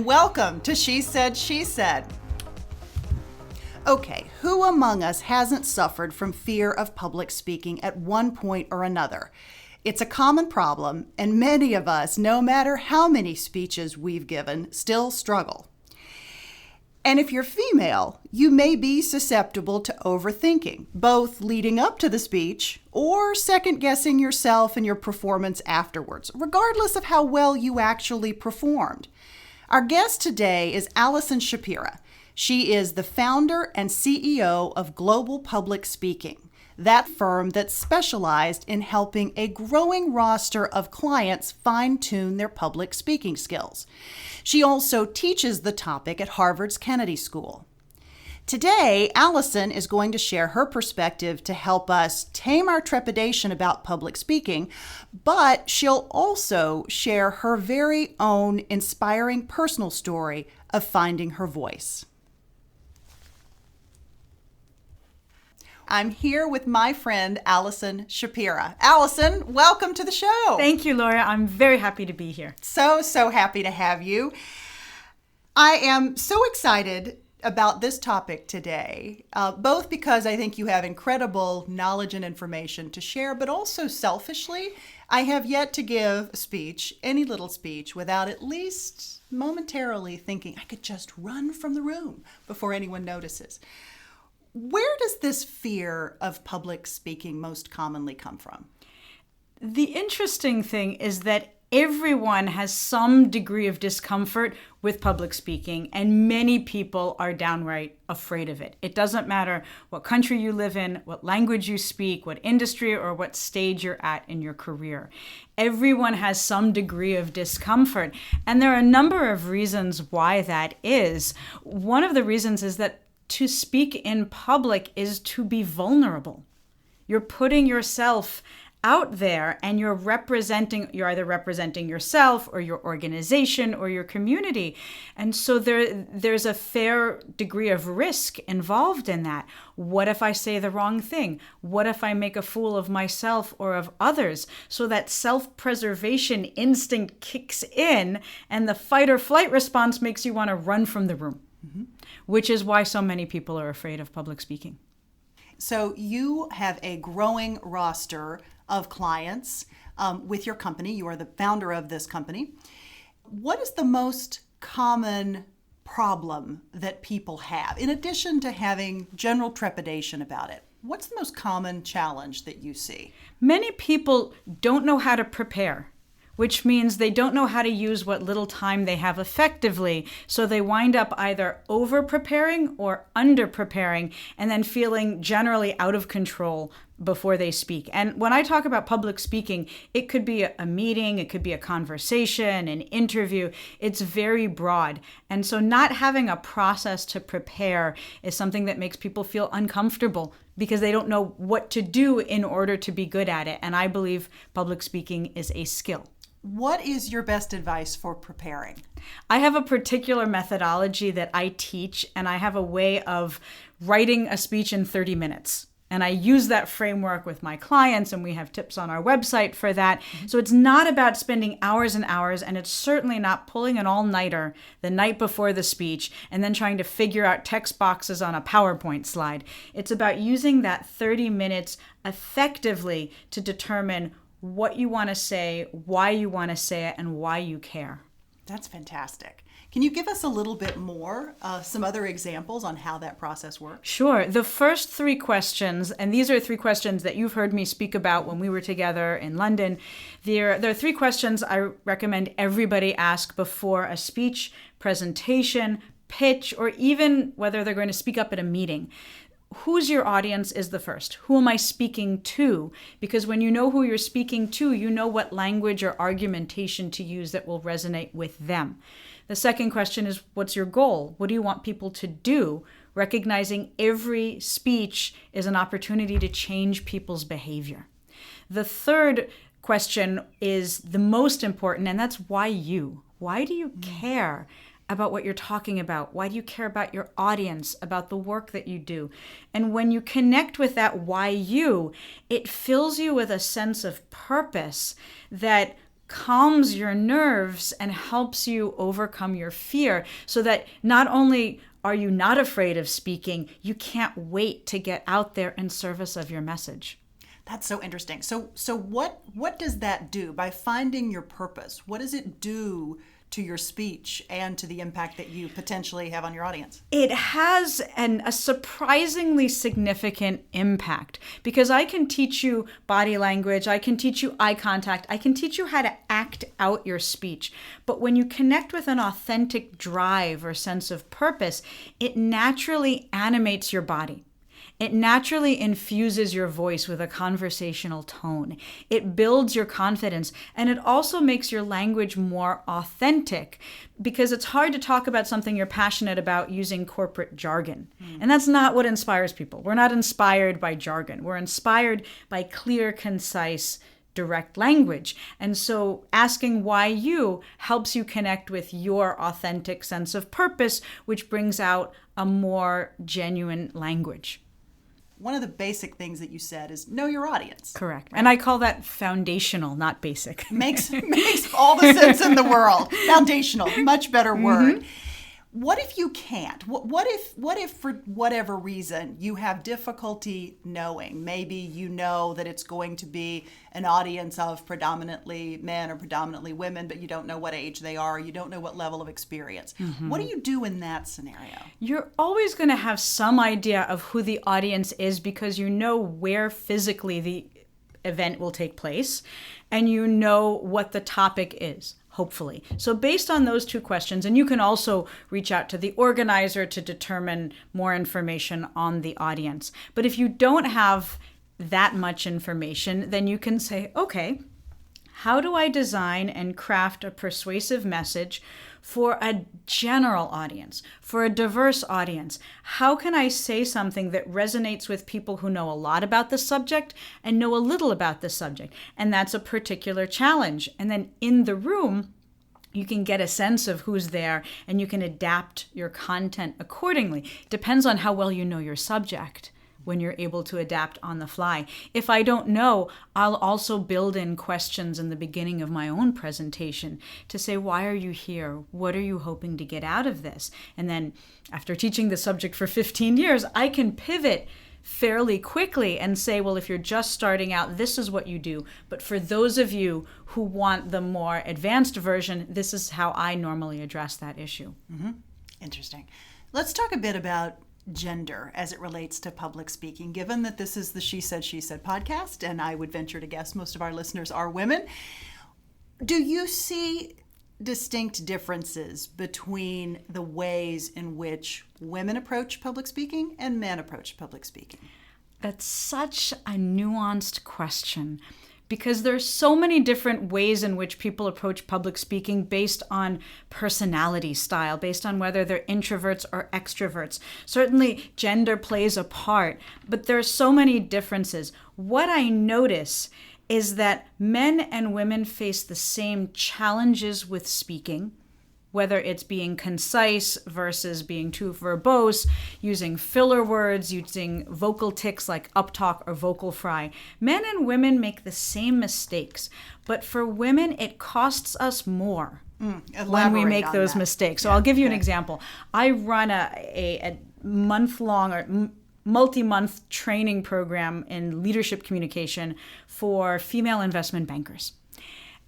and welcome to She Said, She Said. Okay, who among us hasn't suffered from fear of public speaking at one point or another? It's a common problem, and many of us, no matter how many speeches we've given, still struggle. And if you're female, you may be susceptible to overthinking, both leading up to the speech or second-guessing yourself and your performance afterwards, regardless of how well you actually performed. Our guest today is Allison Shapira. She is the founder and CEO of Global Public Speaking, that firm that specialized in helping a growing roster of clients fine-tune their public speaking skills. She also teaches the topic at Harvard's Kennedy School. Today, Allison is going to share her perspective to help us tame our trepidation about public speaking, but she'll also share her very own inspiring personal story of finding her voice. I'm here with my friend, Allison Shapira. Allison, welcome to the show. Thank you, Laura. I'm very happy to be here. So happy to have you. I am so excited about this topic today, both because I think you have incredible knowledge and information to share, but also selfishly, I have yet to give a speech, any little speech, without at least momentarily thinking I could just run from the room before anyone notices. Where does this fear of public speaking most commonly come from? The interesting thing is that everyone has some degree of discomfort with public speaking, and many people are downright afraid of it. It doesn't matter what country you live in, what language you speak, what industry or what stage you're at in your career. Everyone has some degree of discomfort, and there are a number of reasons why that is. One of the reasons is that to speak in public is to be vulnerable. You're putting yourself out there and you're either representing yourself or your organization or your community. And so there's a fair degree of risk involved in that. What if I say the wrong thing? What if I make a fool of myself or of others? So that self-preservation instinct kicks in and the fight or flight response makes you want to run from the room. Mm-hmm. Which is why so many people are afraid of public speaking. So you have a growing roster of clients with your company. You are the founder of this company. What is the most common problem that people have, in addition to having general trepidation about it? What's the most common challenge that you see? Many people don't know how to prepare, which means they don't know how to use what little time they have effectively. So they wind up either over-preparing or under-preparing and then feeling generally out of control before they speak. And when I talk about public speaking, it could be a meeting, it could be a conversation, an interview. It's very broad. And so not having a process to prepare is something that makes people feel uncomfortable because they don't know what to do in order to be good at it. And I believe public speaking is a skill. What is your best advice for preparing? I have a particular methodology that I teach, and I have a way of writing a speech in 30 minutes. And I use that framework with my clients, and we have tips on our website for that. Mm-hmm. So it's not about spending hours and hours, and it's certainly not pulling an all-nighter the night before the speech and then trying to figure out text boxes on a PowerPoint slide. It's about using that 30 minutes effectively to determine what you want to say, why you want to say it, and why you care. That's fantastic. Can you give us a little bit more, some other examples on how that process works? Sure. The first three questions, and these are three questions that you've heard me speak about when we were together in London. There are three questions I recommend everybody ask before a speech, presentation, pitch, or even whether they're going to speak up at a meeting. Who's your audience is the first. Who am I speaking to? Because when you know who you're speaking to, you know what language or argumentation to use that will resonate with them. The second question is, what's your goal? What do you want people to do? Recognizing every speech is an opportunity to change people's behavior. The third question is the most important, and that's why you? Why do you care about what you're talking about? Why do you care about your audience, about the work that you do? And when you connect with that why you, it fills you with a sense of purpose that calms your nerves and helps you overcome your fear, so that not only are you not afraid of speaking, you can't wait to get out there in service of your message. That's so interesting. So what does that do by finding your purpose? What does it do to your speech and to the impact that you potentially have on your audience? It has a surprisingly significant impact, because I can teach you body language, I can teach you eye contact, I can teach you how to act out your speech. But when you connect with an authentic drive or sense of purpose, it naturally animates your body. It naturally infuses your voice with a conversational tone. It builds your confidence, and it also makes your language more authentic, because it's hard to talk about something you're passionate about using corporate jargon. And that's not what inspires people. We're not inspired by jargon. We're inspired by clear, concise, direct language. And so asking why you helps you connect with your authentic sense of purpose, which brings out a more genuine language. One of the basic things that you said is know your audience. Correct. And I call that foundational, not basic. Makes all the sense in the world. Foundational, much better word. What if you can't? What if for whatever reason you have difficulty knowing? Maybe you know that it's going to be an audience of predominantly men or predominantly women, but you don't know what age they are. You don't know what level of experience. What do you do in that scenario? You're always going to have some idea of who the audience is, because you know where physically the event will take place, and you know what the topic is. Hopefully. So based on those two questions, and you can also reach out to the organizer to determine more information on the audience. But if you don't have that much information, then you can say, okay, how do I design and craft a persuasive message for a general audience, for a diverse audience? How can I say something that resonates with people who know a lot about the subject and know a little about the subject? And that's a particular challenge. And then in the room, you can get a sense of who's there, and you can adapt your content accordingly. Depends on how well you know your subject when you're able to adapt on the fly. If I don't know, I'll also build in questions in the beginning of my own presentation to say, why are you here? What are you hoping to get out of this? And then after teaching the subject for 15 years, I can pivot fairly quickly and say, well, if you're just starting out, this is what you do. But for those of you who want the more advanced version, this is how I normally address that issue. Interesting. Let's talk a bit about gender as it relates to public speaking, given that this is the She Said podcast, and I would venture to guess most of our listeners are women. Do you see distinct differences between the ways in which women approach public speaking and men approach public speaking? That's such a nuanced question, because there's so many different ways in which people approach public speaking based on personality style, based on whether they're introverts or extroverts. Certainly gender plays a part, but there are so many differences. What I notice is that men and women face the same challenges with speaking, whether it's being concise versus being too verbose, using filler words, using vocal tics like uptalk or vocal fry. Men and women make the same mistakes, but for women, it costs us more when we make those mistakes. So I'll give you an example. I run a month-long or multi-month training program in leadership communication for female investment bankers.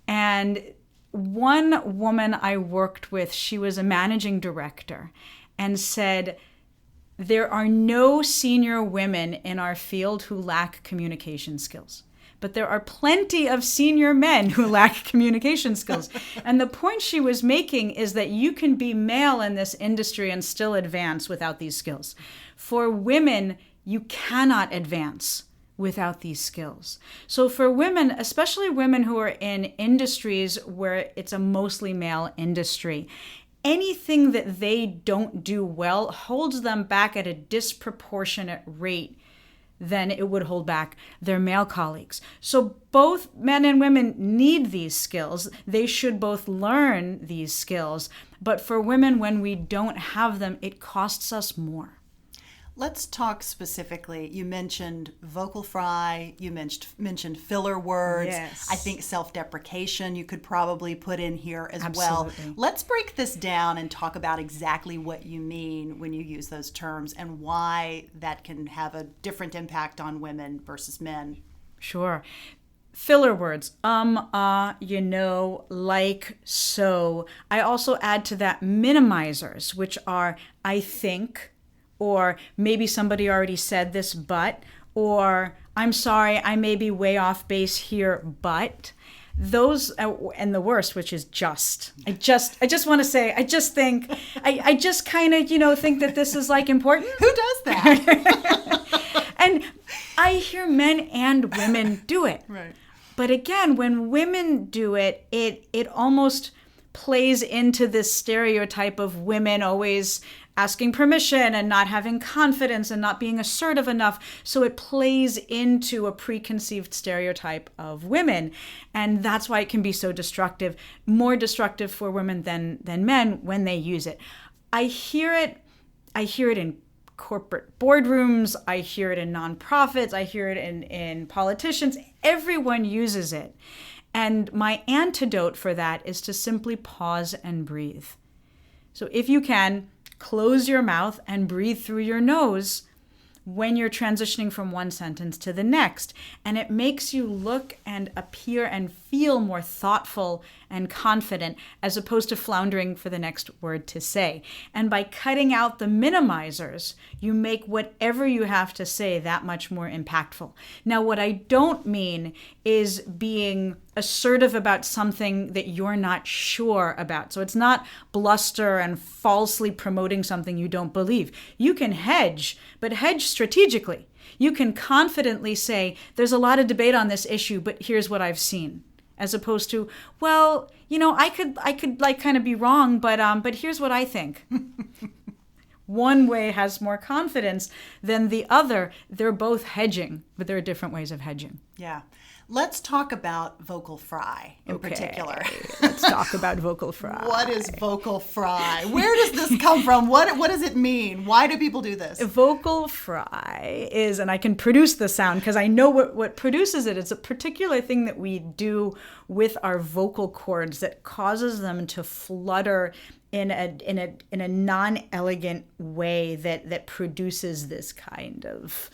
And one woman I worked with, she was a managing director, and said, there are no senior women in our field who lack communication skills, but there are plenty of senior men who lack communication skills. And the point she was making is that you can be male in this industry and still advance without these skills. For women, you cannot advance without these skills. So for women, especially women who are in industries where it's a mostly male industry, anything that they don't do well holds them back at a disproportionate rate than it would hold back their male colleagues. So both men and women need these skills. They should both learn these skills. But for women, when we don't have them, it costs us more. Let's talk specifically. You mentioned vocal fry, you mentioned filler words. Yes. I think self-deprecation you could probably put in here as well. Absolutely. Let's break this down and talk about exactly what you mean when you use those terms and why that can have a different impact on women versus men. Sure. Filler words, like, so. I also add to that minimizers, which are I think, or maybe somebody already said this, but, or I'm sorry, I may be way off base here, but. Those, and the worst, which is just. I just want to say, I just think, I just kind of, think that this is like important. Who does that? And I hear men and women do it. Right. But again, when women do it, it almost plays into this stereotype of women always asking permission and not having confidence and not being assertive enough. So it plays into a preconceived stereotype of women. And that's why it can be so destructive, more destructive for women than men when they use it. I hear it in corporate boardrooms, I hear it in nonprofits, I hear it in politicians. Everyone uses it. And my antidote for that is to simply pause and breathe. So if you can, close your mouth and breathe through your nose when you're transitioning from one sentence to the next. And it makes you look and appear and feel more thoughtful and confident as opposed to floundering for the next word to say. And by cutting out the minimizers, you make whatever you have to say that much more impactful. Now, what I don't mean is being assertive about something that you're not sure about. So it's not bluster and falsely promoting something you don't believe. You can hedge, but hedge strategically. You can confidently say, there's a lot of debate on this issue, but here's what I've seen. As opposed to, well, I could like kind of be wrong, but here's what I think. One way has more confidence than the other. They're both hedging, but there are different ways of hedging. Yeah. Let's talk about vocal fry in particular. Let's talk about vocal fry. What is vocal fry? Where does this come from? What does it mean? Why do people do this? Vocal fry is, and I can produce the sound because I know what produces it. It's a particular thing that we do with our vocal cords that causes them to flutter in a non-elegant way that produces this kind of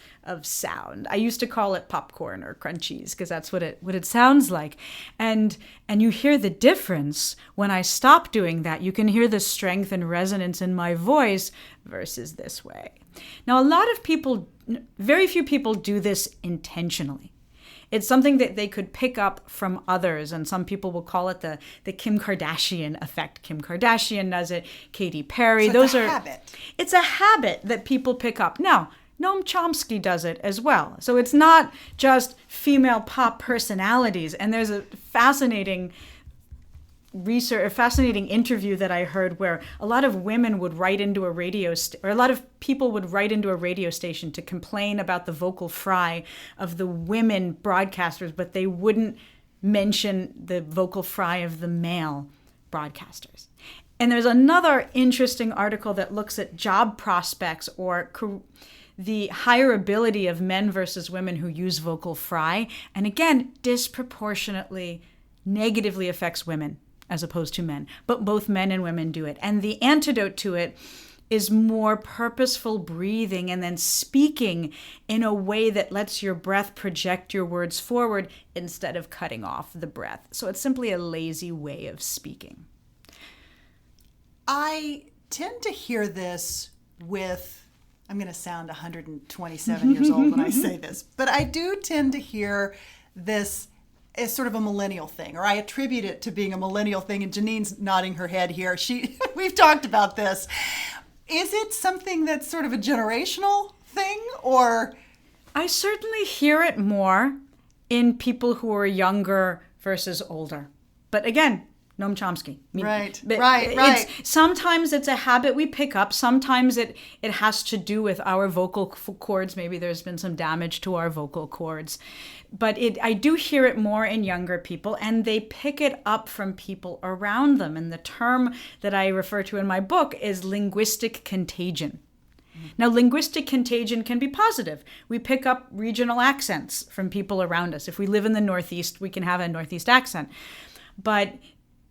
sound. I used to call it popcorn or crunchies because that's what it sounds like. And you hear the difference when I stop doing that. You can hear the strength and resonance in my voice versus this way. Now, very few people do this intentionally. It's something that they could pick up from others, and some people will call it the Kim Kardashian effect. Kim Kardashian does it, Katy Perry. So it's a habit. It's a habit that people pick up. Now, Noam Chomsky does it as well. So it's not just female pop personalities. And there's a fascinating interview that I heard where a lot of women would write into a or a lot of people would write into a radio station to complain about the vocal fry of the women broadcasters, but they wouldn't mention the vocal fry of the male broadcasters. And there's another interesting article that looks at job prospects or the hireability of men versus women who use vocal fry. And again, disproportionately negatively affects women as opposed to men, but both men and women do it. And the antidote to it is more purposeful breathing and then speaking in a way that lets your breath project your words forward instead of cutting off the breath. So it's simply a lazy way of speaking. I tend to hear this I'm going to sound 127 years old when I say this, but I do tend to hear this is sort of a millennial thing, or I attribute it to being a millennial thing, and Janine's nodding her head here. We've talked about this. Is it something that's sort of a generational thing, or? I certainly hear it more in people who are younger versus older. But again, Noam Chomsky. Right. Sometimes it's a habit we pick up. Sometimes it has to do with our vocal cords. Maybe there's been some damage to our vocal cords. But I do hear it more in younger people, and they pick it up from people around them. And the term that I refer to in my book is linguistic contagion. Now, linguistic contagion can be positive. We pick up regional accents from people around us. If we live in the Northeast, we can have a Northeast accent. But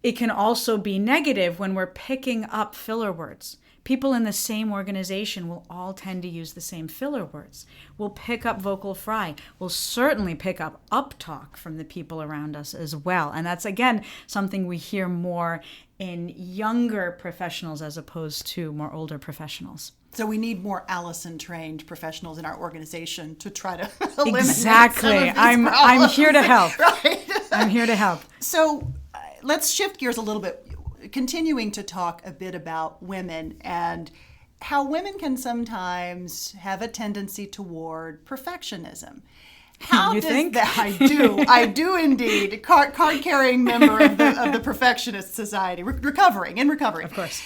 it can also be negative when we're picking up filler words. People in the same organization will all tend to use the same filler words. We'll pick up vocal fry. We'll certainly pick up uptalk from the people around us as well. And that's, again, something we hear more in younger professionals as opposed to more older professionals. So we need more Allison-trained professionals in our organization to try to eliminate exactly. some of these I'm here to help. Right. I'm here to help. So let's shift gears a little bit, continuing to talk a bit about women and how women can sometimes have a tendency toward perfectionism. How you does think? That, I do indeed. Card-carrying member of the Perfectionist Society, recovering. Of course.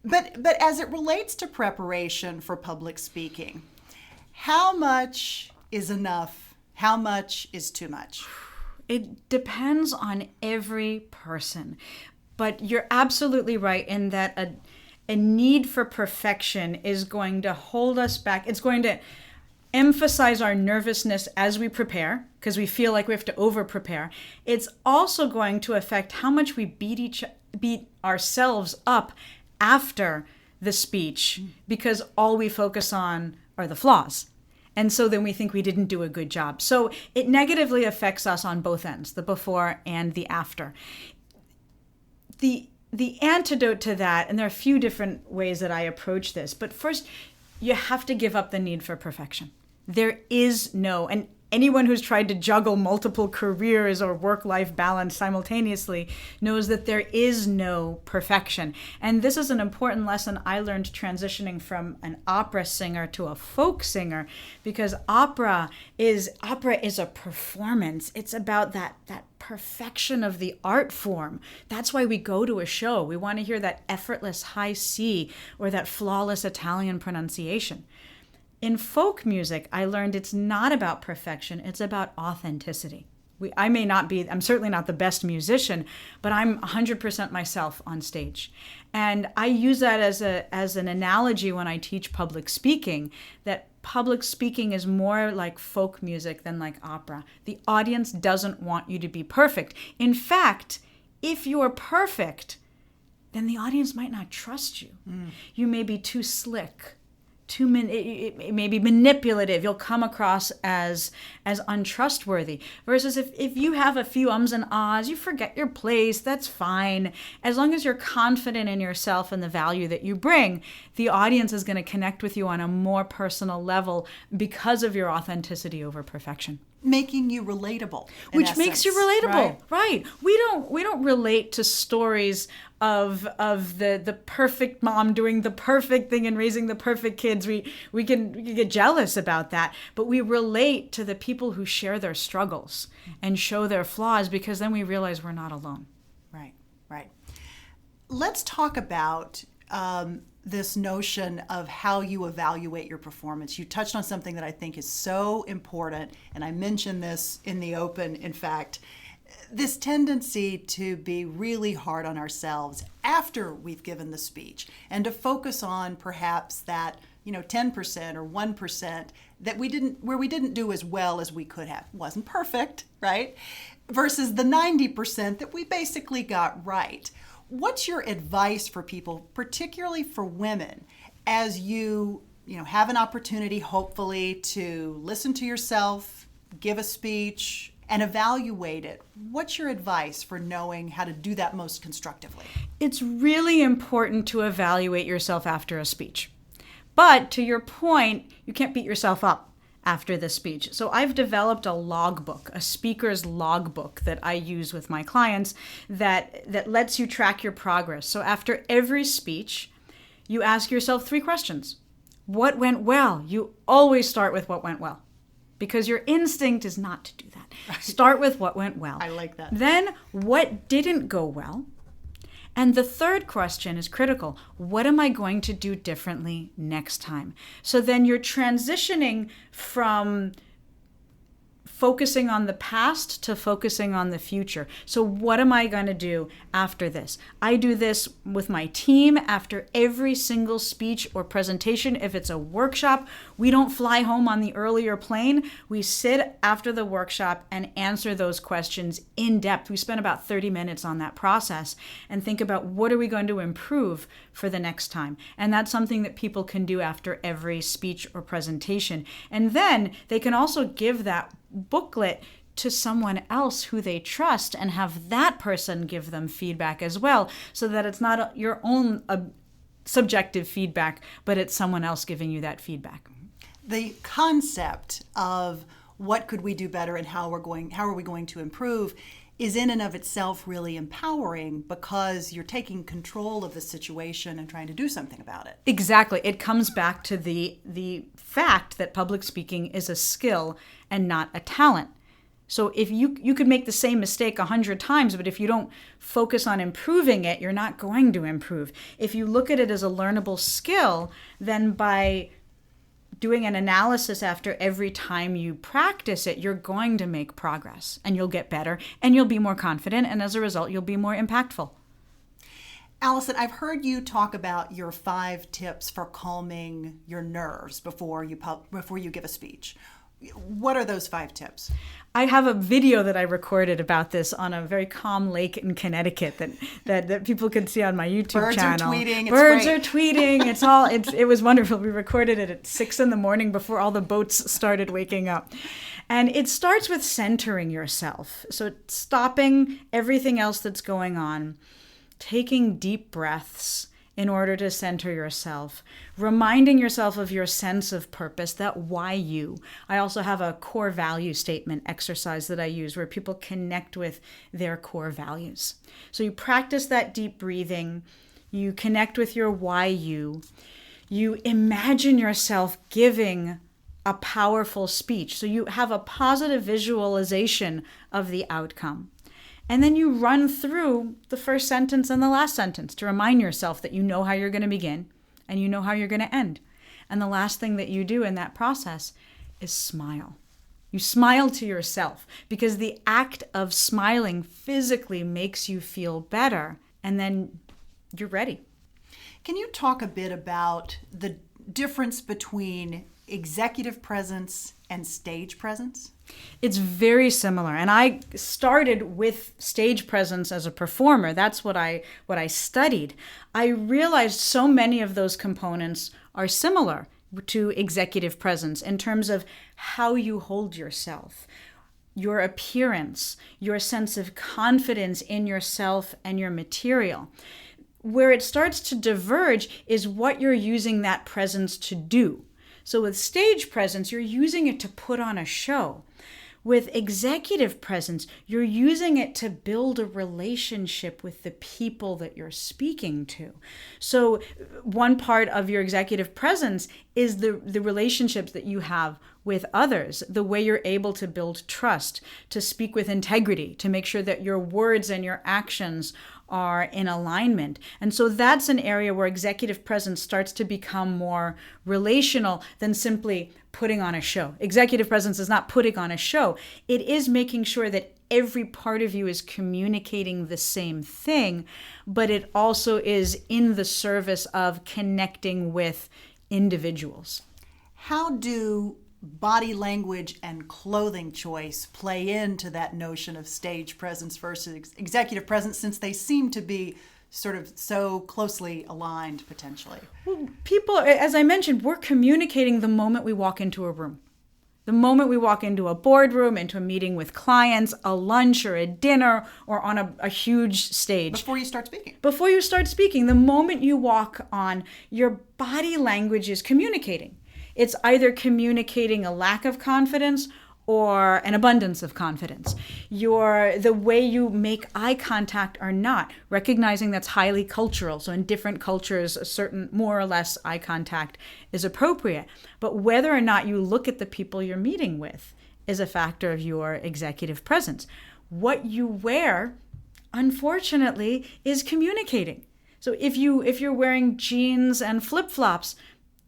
But as it relates to preparation for public speaking, how much is enough? How much is too much? It depends on every person. But you're absolutely right in that a need for perfection is going to hold us back. It's going to emphasize our nervousness as we prepare, because we feel like we have to over-prepare. It's also going to affect how much we beat ourselves up after the speech, because all we focus on are the flaws. And so then we think we didn't do a good job. So it negatively affects us on both ends, the before and the after. The antidote to that, and there are a few different ways that I approach this, but first, you have to give up the need for perfection. There is no, and anyone who's tried to juggle multiple careers or work-life balance simultaneously knows that there is no perfection. And this is an important lesson I learned transitioning from an opera singer to a folk singer, because opera is a performance. It's about that perfection of the art form. That's why we go to a show. We want to hear that effortless high C or that flawless Italian pronunciation. In folk music, I learned it's not about perfection, it's about authenticity. I'm certainly not the best musician, but I'm 100% myself on stage. And I use that as an analogy when I teach public speaking, that public speaking is more like folk music than like opera. The audience doesn't want you to be perfect. In fact, if you're perfect, then the audience might not trust you. You may be too slick. It may be manipulative. You'll come across as untrustworthy. Versus if you have a few ums and ahs, you forget your place, that's fine. As long as you're confident in yourself and the value that you bring, the audience is going to connect with you on a more personal level because of your authenticity over perfection. Making you relatable, which makes you relatable, right? We don't relate to stories of the perfect mom doing the perfect thing and raising the perfect kids. We can get jealous about that, but we relate to the people who share their struggles and show their flaws, because then we realize we're not alone. Right. Let's talk about this notion of how you evaluate your performance. You touched on something that I think is so important, and I mentioned this in the open, in fact, this tendency to be really hard on ourselves after we've given the speech and to focus on perhaps that 10% or 1% that we didn't do as well as we could have. It wasn't perfect, right? Versus the 90% that we basically got right. What's your advice for people, particularly for women, as you have an opportunity, hopefully, to listen to yourself, give a speech, and evaluate it? What's your advice for knowing how to do that most constructively? It's really important to evaluate yourself after a speech. But to your point, you can't beat yourself up after the speech. So I've developed a logbook, a speaker's logbook that I use with my clients that lets you track your progress. So after every speech, you ask yourself 3 questions. What went well? You always start with what went well, because your instinct is not to do that. Right. Start with what went well. I like that. Then what didn't go well? And the third question is critical. What am I going to do differently next time? So then you're transitioning from focusing on the past to focusing on the future. So what am I going to do after this? I do this with my team after every single speech or presentation. If it's a workshop, we don't fly home on the earlier plane. We sit after the workshop and answer those questions in depth. We spend about 30 minutes on that process and think about what are we going to improve for the next time. And that's something that people can do after every speech or presentation. And then they can also give that booklet to someone else who they trust and have that person give them feedback as well, so that it's not your own subjective feedback, but it's someone else giving you that feedback. The concept of what could we do better and how are we going to improve is in and of itself really empowering, because you're taking control of the situation and trying to do something about it. Exactly. It comes back to the fact that public speaking is a skill and not a talent. So if you could make the same mistake 100 times, but if you don't focus on improving it, you're not going to improve. If you look at it as a learnable skill, then by doing an analysis after every time you practice it, you're going to make progress and you'll get better and you'll be more confident. And as a result, you'll be more impactful. Allison, I've heard you talk about your 5 tips for calming your nerves before you give a speech. What are those 5 tips? I have a video that I recorded about this on a very calm lake in Connecticut that people can see on my YouTube channel. Birds are tweeting. It was wonderful. We recorded it at 6 a.m. before all the boats started waking up. And it starts with centering yourself. So stopping everything else that's going on, taking deep breaths in order to center yourself, reminding yourself of your sense of purpose, that why you. I also have a core value statement exercise that I use where people connect with their core values. So you practice that deep breathing, you connect with your why you imagine yourself giving a powerful speech. So you have a positive visualization of the outcome. And then you run through the first sentence and the last sentence to remind yourself that you know how you're going to begin and you know how you're going to end. And the last thing that you do in that process is smile. You smile to yourself because the act of smiling physically makes you feel better, and then you're ready. Can you talk a bit about the difference between executive presence and stage presence? It's very similar. And I started with stage presence as a performer. That's what I studied. I realized so many of those components are similar to executive presence in terms of how you hold yourself, your appearance, your sense of confidence in yourself and your material. Where it starts to diverge is what you're using that presence to do. So with stage presence, you're using it to put on a show. With executive presence, you're using it to build a relationship with the people that you're speaking to. So one part of your executive presence is the relationships that you have with others, the way you're able to build trust, to speak with integrity, to make sure that your words and your actions are in alignment. And so that's an area where executive presence starts to become more relational than simply putting on a show. Executive presence is not putting on a show. It is making sure that every part of you is communicating the same thing, but it also is in the service of connecting with individuals. How do body language and clothing choice play into that notion of stage presence versus executive presence, since they seem to be sort of so closely aligned potentially? Well, people, as I mentioned, we're communicating the moment we walk into a room. The moment we walk into a boardroom, into a meeting with clients, a lunch or a dinner, or on a huge stage. Before you start speaking. Before you start speaking, the moment you walk on, your body language is communicating. It's either communicating a lack of confidence or an abundance of confidence. The way you make eye contact or not, recognizing that's highly cultural. So in different cultures, a certain more or less eye contact is appropriate. But whether or not you look at the people you're meeting with is a factor of your executive presence. What you wear, unfortunately, is communicating. So if you're wearing jeans and flip-flops,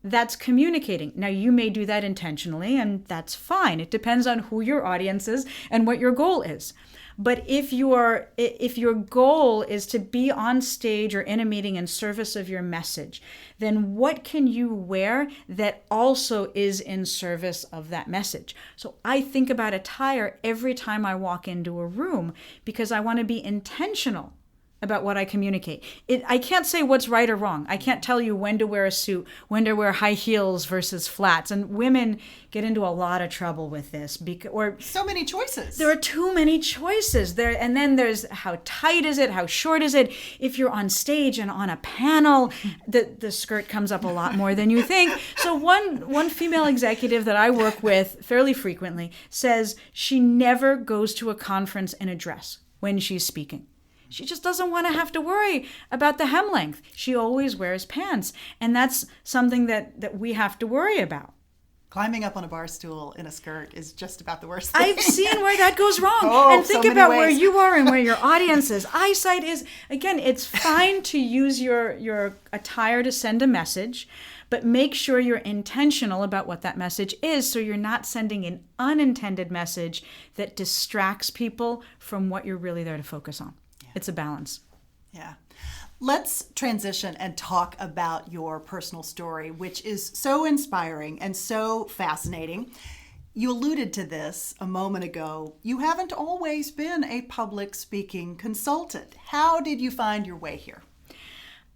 that's communicating. Now, you may do that intentionally, and that's fine. It depends on who your audience is and what your goal is. But if your goal is to be on stage or in a meeting in service of your message, then what can you wear that also is in service of that message? So I think about attire every time I walk into a room because I want to be intentional about what I communicate. I can't say what's right or wrong. I can't tell you when to wear a suit, when to wear high heels versus flats. And women get into a lot of trouble with this or so many choices. There are too many choices there. And then there's how tight is it? How short is it? If you're on stage and on a panel, the skirt comes up a lot more than you think. So one female executive that I work with fairly frequently says she never goes to a conference in a dress when she's speaking. She just doesn't want to have to worry about the hem length. She always wears pants. And that's something that we have to worry about. Climbing up on a bar stool in a skirt is just about the worst thing. I've seen where that goes wrong. And think so about ways. Where you are and where your audience is. Eyesight is, again, it's fine to use your attire to send a message, but make sure you're intentional about what that message is so you're not sending an unintended message that distracts people from what you're really there to focus on. It's a balance. Yeah. Let's transition and talk about your personal story, which is so inspiring and so fascinating. You alluded to this a moment ago. You haven't always been a public speaking consultant. How did you find your way here?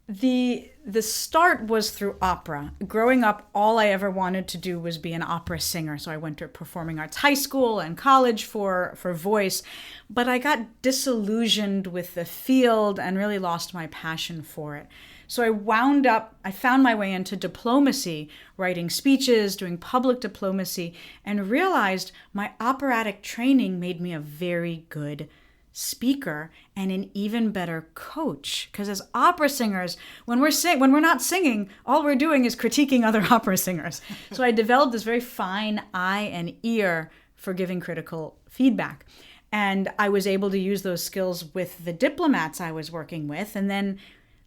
The start was through opera. Growing up, all I ever wanted to do was be an opera singer. So I went to performing arts high school and college for voice, but I got disillusioned with the field and really lost my passion for it. So I found my way into diplomacy, writing speeches, doing public diplomacy, and realized my operatic training made me a very good speaker and an even better coach. Because as opera singers, when we're not singing, all we're doing is critiquing other opera singers. So I developed this very fine eye and ear for giving critical feedback. And I was able to use those skills with the diplomats I was working with. And then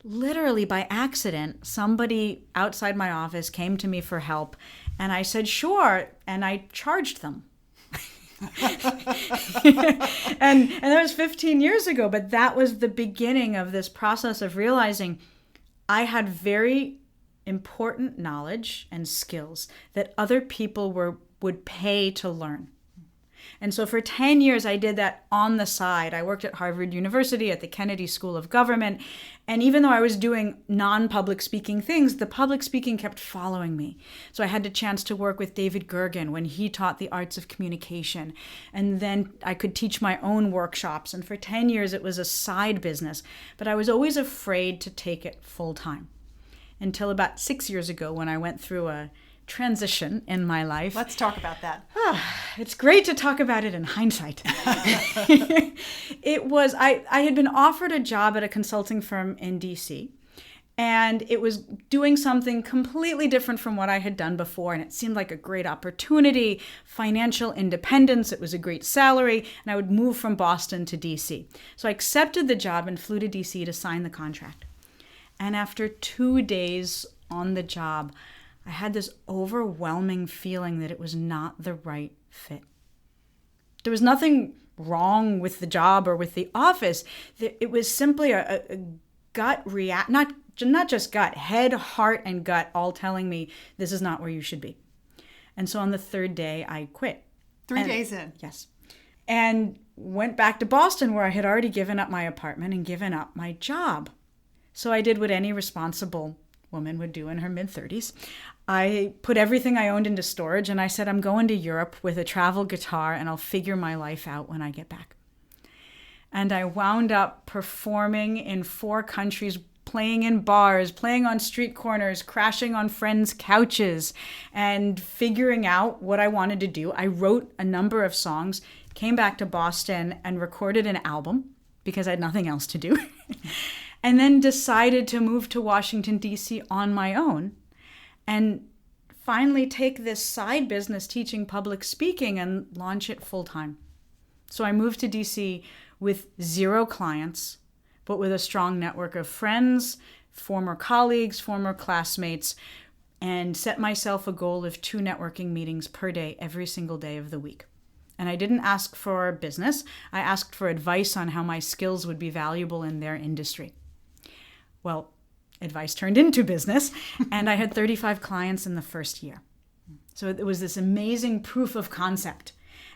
literally by accident, somebody outside my office came to me for help. And I said, sure. And I charged them. and that was 15 years ago, but that was the beginning of this process of realizing I had very important knowledge and skills that other people would pay to learn. And so for 10 years, I did that on the side. I worked at Harvard University at the Kennedy School of Government. And even though I was doing non-public speaking things, the public speaking kept following me. So I had the chance to work with David Gergen when he taught the arts of communication. And then I could teach my own workshops. And for 10 years, it was a side business. But I was always afraid to take it full time. Until about 6 years ago when I went through a transition in my life. Let's talk about that. It's great to talk about it in hindsight. I had been offered a job at a consulting firm in DC, and it was doing something completely different from what I had done before, and it seemed like a great opportunity, financial independence, it was a great salary, and I would move from Boston to DC. So I accepted the job and flew to DC to sign the contract. And after 2 days on the job, I had this overwhelming feeling that it was not the right fit. There was nothing wrong with the job or with the office. It was simply a gut react, not just gut, head, heart, and gut all telling me this is not where you should be. And so on the third day, I quit. 3 days in. Yes. And went back to Boston where I had already given up my apartment and given up my job. So I did what any responsible woman would do in her mid-30s. I put everything I owned into storage and I said, I'm going to Europe with a travel guitar and I'll figure my life out when I get back. And I wound up performing in 4 countries, playing in bars, playing on street corners, crashing on friends' couches, and figuring out what I wanted to do. I wrote a number of songs, came back to Boston and recorded an album because I had nothing else to do. And then decided to move to Washington, D.C. on my own and finally take this side business teaching public speaking and launch it full time. So I moved to D.C. with 0 clients, but with a strong network of friends, former colleagues, former classmates, and set myself a goal of 2 networking meetings per day, every single day of the week. And I didn't ask for business. I asked for advice on how my skills would be valuable in their industry. Well, advice turned into business, and I had 35 clients in the first year. So it was this amazing proof of concept.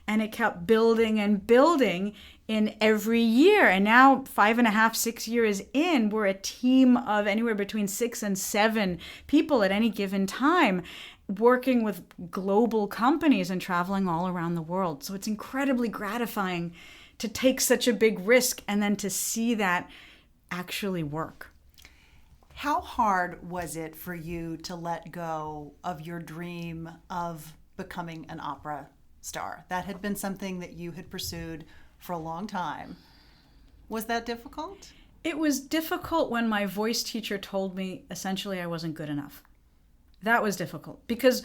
And it kept building and building in every year. And now 5.5, 6 years in, we're a team of anywhere between 6 and 7 people at any given time, working with global companies and traveling all around the world. So it's incredibly gratifying to take such a big risk and then to see that actually work. How hard was it for you to let go of your dream of becoming an opera star? That had been something that you had pursued for a long time. Was that difficult? It was difficult when my voice teacher told me essentially I wasn't good enough. That was difficult because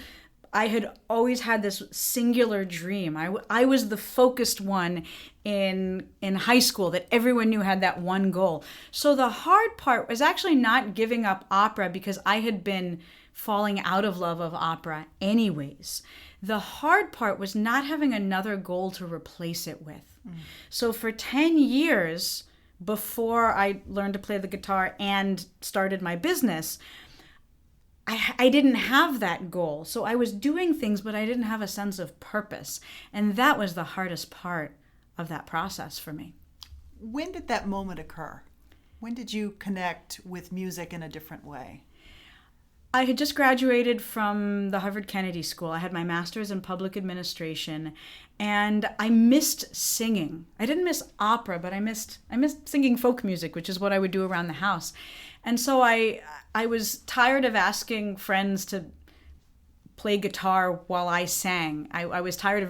I had always had this singular dream. I was the focused one in high school that everyone knew had that one goal. So the hard part was actually not giving up opera because I had been falling out of love of opera anyways. The hard part was not having another goal to replace it with. So for 10 years before I learned to play the guitar and started my business, I didn't have that goal. So I was doing things, but I didn't have a sense of purpose. And that was the hardest part of that process for me. When did that moment occur? When did you connect with music in a different way? I had just graduated from the Harvard Kennedy School. I had my master's in public administration, and I missed singing. I didn't miss opera, but I missed singing folk music, which is what I would do around the house. And so I was tired of asking friends to play guitar while I sang. I was tired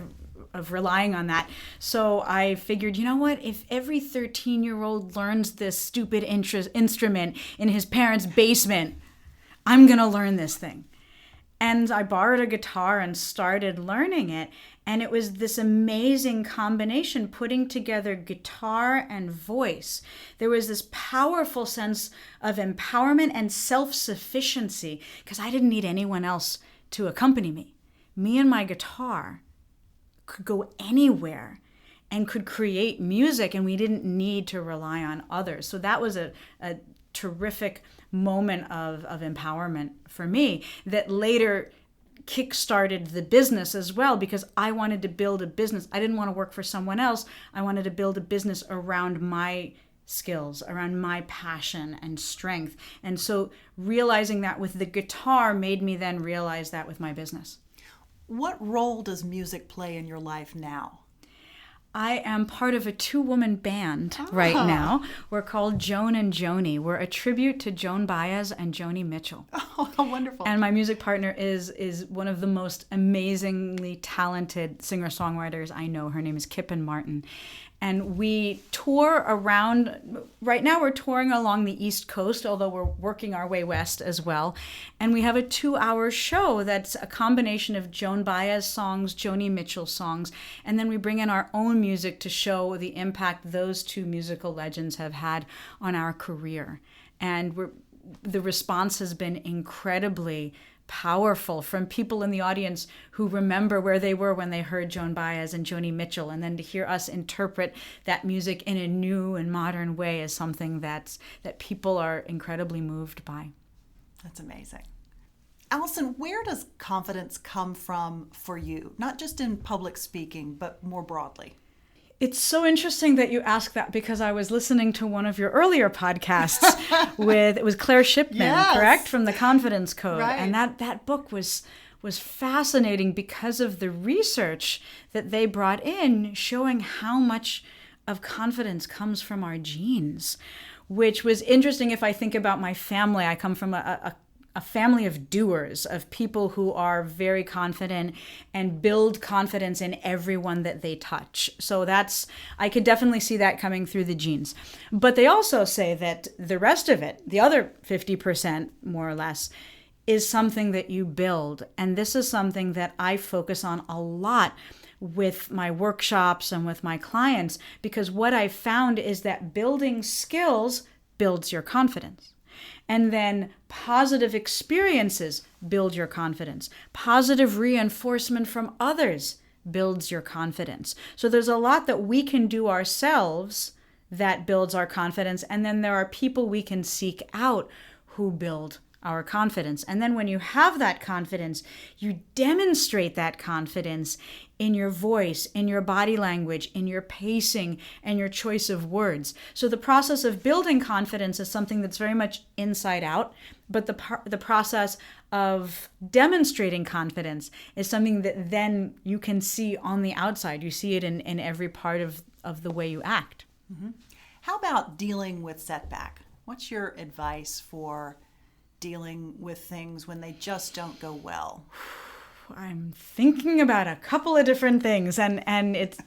of relying on that. So I figured, you know what? If every 13-year-old learns this stupid instrument in his parents' basement, I'm going to learn this thing. And I borrowed a guitar and started learning it. And it was this amazing combination, putting together guitar and voice. There was this powerful sense of empowerment and self-sufficiency because I didn't need anyone else to accompany me. Me and my guitar could go anywhere and could create music, and we didn't need to rely on others. So that was a terrific moment of empowerment for me that later kick-started the business as well, because I wanted to build a business. I didn't want to work for someone else. I wanted to build a business around my skills, around my passion and strength. And so realizing that with the guitar made me then realize that with my business. What role does music play in your life now? I am part of a 2-woman band right now. We're called Joan and Joni. We're a tribute to Joan Baez and Joni Mitchell. Oh, how wonderful. And my music partner is one of the most amazingly talented singer-songwriters I know. Her name is Kippen Martin. And we tour around, right now we're touring along the East Coast, although we're working our way west as well. And we have a 2-hour show that's a combination of Joan Baez songs, Joni Mitchell songs, and then we bring in our own music to show the impact those 2 musical legends have had on our career. And the response has been incredibly powerful from people in the audience who remember where they were when they heard Joan Baez and Joni Mitchell, and then to hear us interpret that music in a new and modern way is something that people are incredibly moved by. That's amazing. Allison, where does confidence come from for you? Not just in public speaking, but more broadly. It's so interesting that you ask that, because I was listening to one of your earlier podcasts it was Claire Shipman, yes, correct? From The Confidence Code. Right. And that book was fascinating because of the research that they brought in showing how much of confidence comes from our genes, which was interesting. If I think about my family, I come from a family of doers, of people who are very confident and build confidence in everyone that they touch. So I could definitely see that coming through the genes. But they also say that the rest of it, the other 50% more or less, is something that you build. And this is something that I focus on a lot with my workshops and with my clients, because what I found is that building skills builds your confidence. And then positive experiences build your confidence. Positive reinforcement from others builds your confidence. So there's a lot that we can do ourselves that builds our confidence. And then there are people we can seek out who build our confidence. And then when you have that confidence, you demonstrate that confidence in your voice, in your body language, in your pacing, and your choice of words. So the process of building confidence is something that's very much inside out, but the process of demonstrating confidence is something that then you can see on the outside. You see it in every part of the way you act. Mm-hmm. How about dealing with setback? What's your advice for dealing with things when they just don't go well? I'm thinking about a couple of different things, and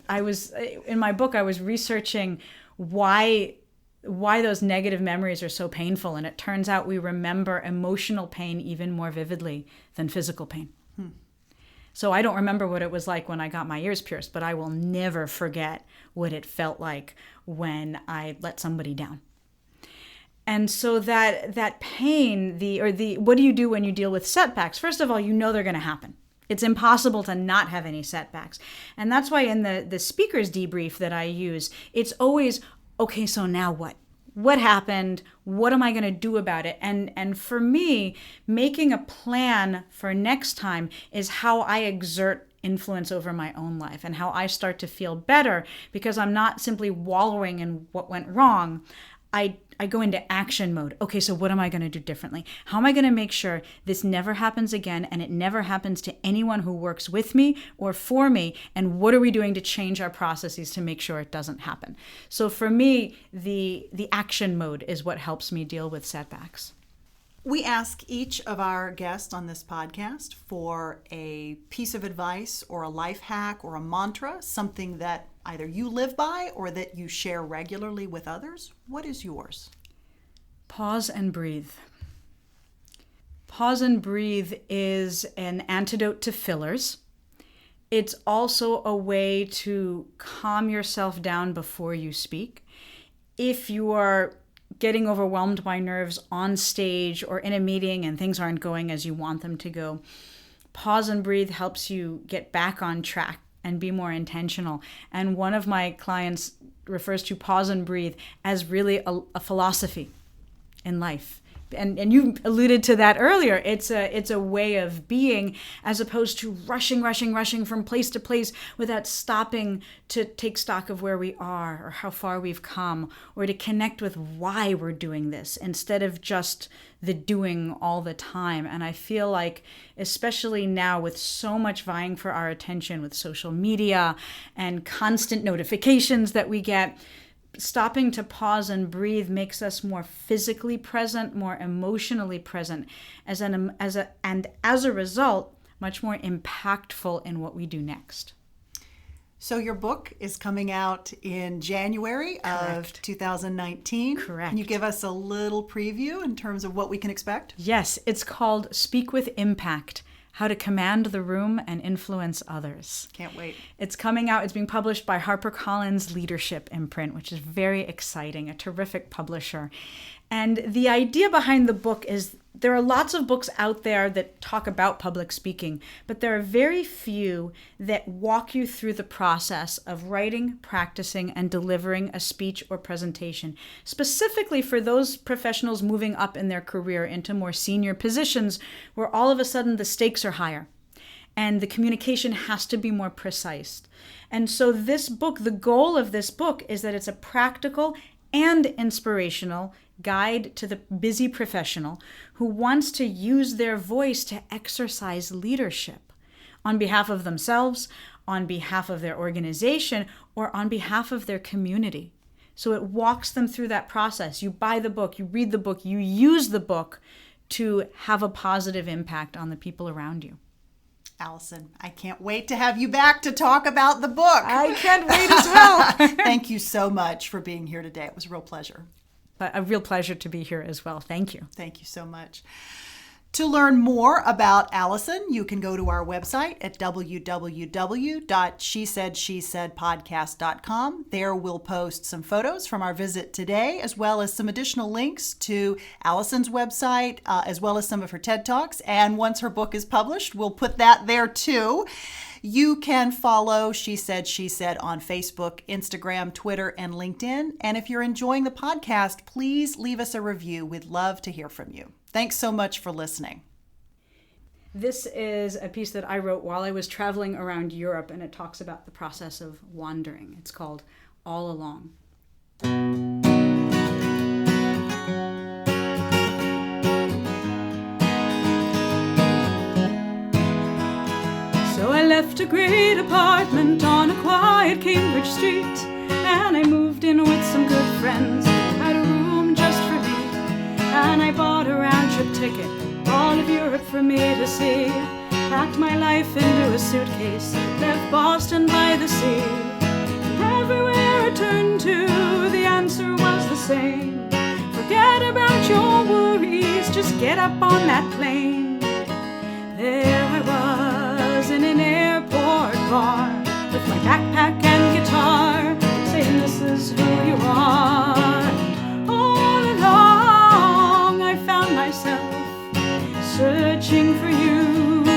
I was in my book I was researching why those negative memories are so painful, and it turns out we remember emotional pain even more vividly than physical pain. So I don't remember what it was like when I got my ears pierced, but I will never forget what it felt like when I let somebody down. And so that pain, what do you do when you deal with setbacks? First of all, you know they're going to happen. It's impossible to not have any setbacks. And that's why in the speaker's debrief that I use, it's always, okay, so now what? What happened? What am I going to do about it? And for me, making a plan for next time is how I exert influence over my own life and how I start to feel better, because I'm not simply wallowing in what went wrong. I go into action mode. Okay, so what am I going to do differently? How am I going to make sure this never happens again and it never happens to anyone who works with me or for me? And what are we doing to change our processes to make sure it doesn't happen? So for me, the action mode is what helps me deal with setbacks. We ask each of our guests on this podcast for a piece of advice or a life hack or a mantra, something that either you live by or that you share regularly with others. What is yours? Pause and breathe. Pause and breathe is an antidote to fillers. It's also a way to calm yourself down before you speak. If you are getting overwhelmed by nerves on stage or in a meeting and things aren't going as you want them to go, pause and breathe helps you get back on track and be more intentional. And one of my clients refers to pause and breathe as really a philosophy in life. And you alluded to that earlier. It's a way of being, as opposed to rushing from place to place without stopping to take stock of where we are or how far we've come, or to connect with why we're doing this instead of just the doing all the time. And I feel like, especially now with so much vying for our attention with social media and constant notifications that we get, stopping to pause and breathe makes us more physically present, more emotionally present, and as a result, much more impactful in what we do next. So your book is coming out in January of 2019. Correct. Can you give us a little preview in terms of what we can expect? Yes, it's called Speak with Impact: How to Command the Room and Influence Others. Can't wait. It's coming out. It's being published by HarperCollins Leadership Imprint, which is very exciting, a terrific publisher. And the idea behind the book is there are lots of books out there that talk about public speaking, but there are very few that walk you through the process of writing, practicing, and delivering a speech or presentation, specifically for those professionals moving up in their career into more senior positions where all of a sudden the stakes are higher and the communication has to be more precise. And so this book, the goal of this book is that it's a practical and inspirational guide to the busy professional who wants to use their voice to exercise leadership on behalf of themselves, on behalf of their organization, or on behalf of their community. So it walks them through that process. You buy the book, you read the book, you use the book to have a positive impact on the people around you. Allison, I can't wait to have you back to talk about the book. I can't wait as well. Thank you so much for being here today. It was a real pleasure. A real pleasure to be here as well. Thank you. Thank you so much. To learn more about Allison, you can go to our website at www.shesaidshesaidpodcast.com. There we'll post some photos from our visit today, as well as some additional links to Allison's website, as well as some of her TED Talks. And once her book is published, we'll put that there too. You can follow She Said, on Facebook, Instagram, Twitter, and LinkedIn. And if you're enjoying the podcast, please leave us a review. We'd love to hear from you. Thanks so much for listening. This is a piece that I wrote while I was traveling around Europe, and it talks about the process of wandering. It's called All Along. So I left a great apartment on a quiet Cambridge street, and I moved in with some good friends who had a room just for me. And I bought a round-trip ticket, all of Europe for me to see. Packed my life into a suitcase, left Boston by the sea. And everywhere I turned to, the answer was the same. Forget about your worries, just get up on that plane. There I was in an airport bar, with my backpack and guitar, saying this is who you are. And all along I found myself searching for you,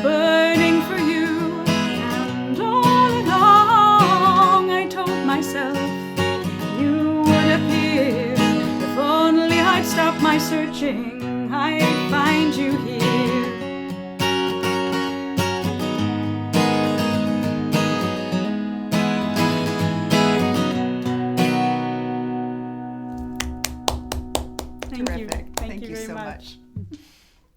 burning for you. And all along I told myself you would appear. If only I'd stop my searching, I'd find you here.